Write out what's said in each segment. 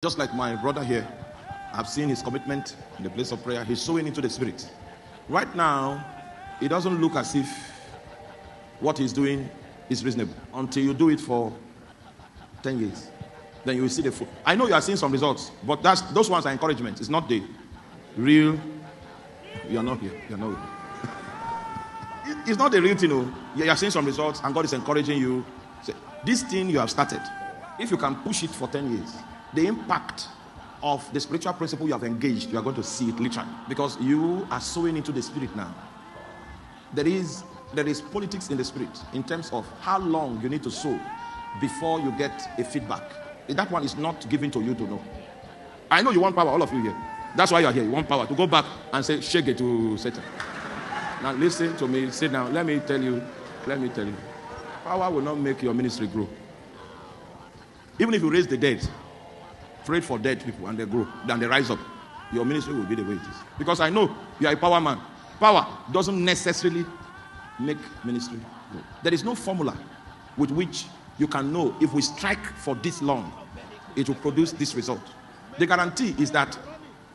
Just like my brother here, I've seen his commitment in the place of prayer. He's sowing into the spirit. Right now, it doesn't look as if what he's doing is reasonable until you do it for 10 years. Then you will see the fruit. I know you are seeing some results, but those ones are encouragement. It's not the real. You are not here. You are not here. It's not the real thing. You are seeing some results, and God is encouraging you. Say, this thing you have started, if you can push it for 10 years, the impact of the spiritual principle you have engaged, you are going to see it literally, because you are sowing into the spirit now. There is politics in the spirit in terms of how long you need to sow before you get a feedback. That one is not given to you to know. I know you want power, all of you here. That's why you are here. You want power to go back and say shake it to Satan. Now listen to me. Sit down. Let me tell you. Power will not make your ministry grow. Even if you raise the dead, pray for dead people and they grow, then they rise up, your ministry will be the way it is. Because I know you are a power man. Power doesn't necessarily make ministry grow. There is no formula with which you can know if we strike for this long, it will produce this result. The guarantee is that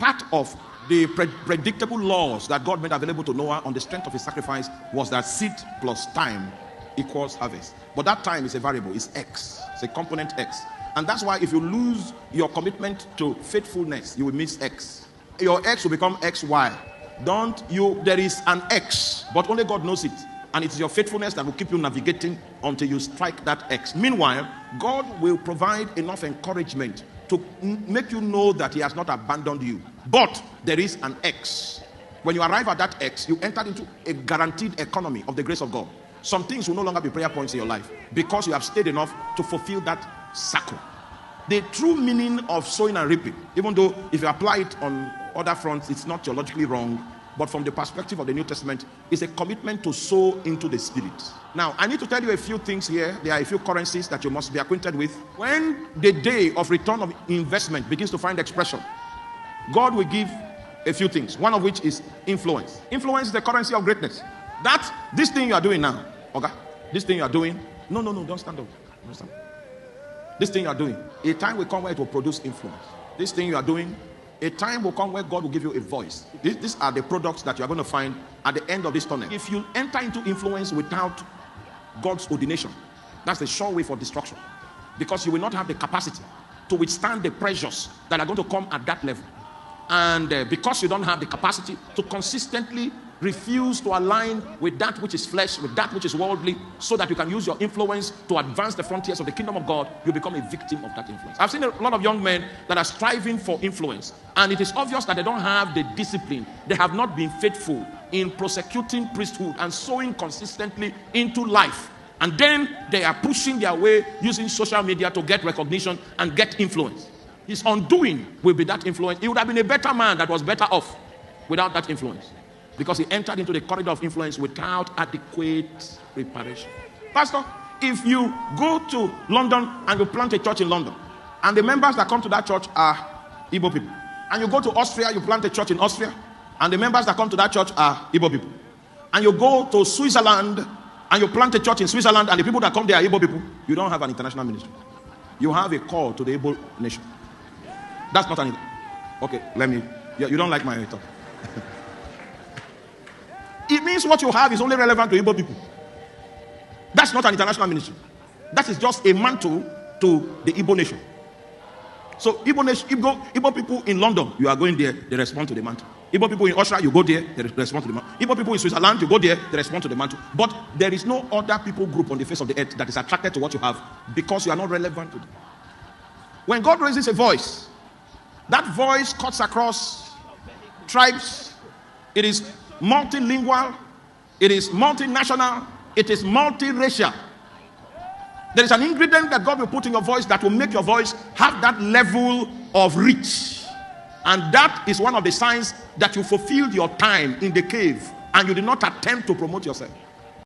part of the predictable laws that God made available to Noah on the strength of his sacrifice was that seed plus time equals harvest. But that time is a variable, it's X, it's a component X. And that's why if you lose your commitment to faithfulness, you will miss X. Your X will become XY. There is an X, but only God knows it. And it is your faithfulness that will keep you navigating until you strike that X. Meanwhile, God will provide enough encouragement to make you know that he has not abandoned you. But there is an X. When you arrive at that X, you enter into a guaranteed economy of the grace of God. Some things will no longer be prayer points in your life because you have stayed enough to fulfill that circle. The true meaning of sowing and reaping, even though if you apply it on other fronts, it's not theologically wrong, but from the perspective of the New Testament, is a commitment to sow into the spirit. Now, I need to tell you a few things here. There are a few currencies that you must be acquainted with. When the day of return of investment begins to find expression, God will give a few things, one of which is influence. Influence is the currency of greatness. This thing you are doing now, okay? This thing you are doing, no, don't stand up. Don't stand up. This thing you are doing, a time will come where it will produce influence. This thing you are doing, a time will come where God will give you a voice. These are the products that you are going to find at the end of this tunnel. If you enter into influence without God's ordination, that's the sure way for destruction. Because you will not have the capacity to withstand the pressures that are going to come at that level. And because you don't have the capacity to consistently refuse to align with that which is flesh, with that which is worldly, so that you can use your influence to advance the frontiers of the kingdom of God, you become a victim of that influence. I've seen a lot of young men that are striving for influence, and it is obvious that they don't have the discipline. They have not been faithful in prosecuting priesthood and sowing consistently into life. And then they are pushing their way using social media to get recognition and get influence. His undoing will be that influence. He would have been a better man that was better off without that influence, because he entered into the corridor of influence without adequate preparation. Pastor, if you go to London and you plant a church in London, and the members that come to that church are Igbo people, and you go to Austria, you plant a church in Austria, and the members that come to that church are Igbo people, and you go to Switzerland and you plant a church in Switzerland, and the people that come there are Igbo people, you don't have an international ministry. You have a call to the Igbo nation. That's not an... Okay, you don't like my talk. It means what you have is only relevant to Igbo people. That's not an international ministry. That is just a mantle to the Igbo nation. So Igbo people in London, you are going there, they respond to the mantle. Igbo people in Austria, you go there, they respond to the mantle. Igbo people in Switzerland, you go there, they respond to the mantle. But there is no other people group on the face of the earth that is attracted to what you have, because you are not relevant to them. When God raises a voice, that voice cuts across tribes. It is multilingual, it is multinational, it is multiracial. There is an ingredient that God will put in your voice that will make your voice have that level of reach. And that is one of the signs that you fulfilled your time in the cave and you did not attempt to promote yourself.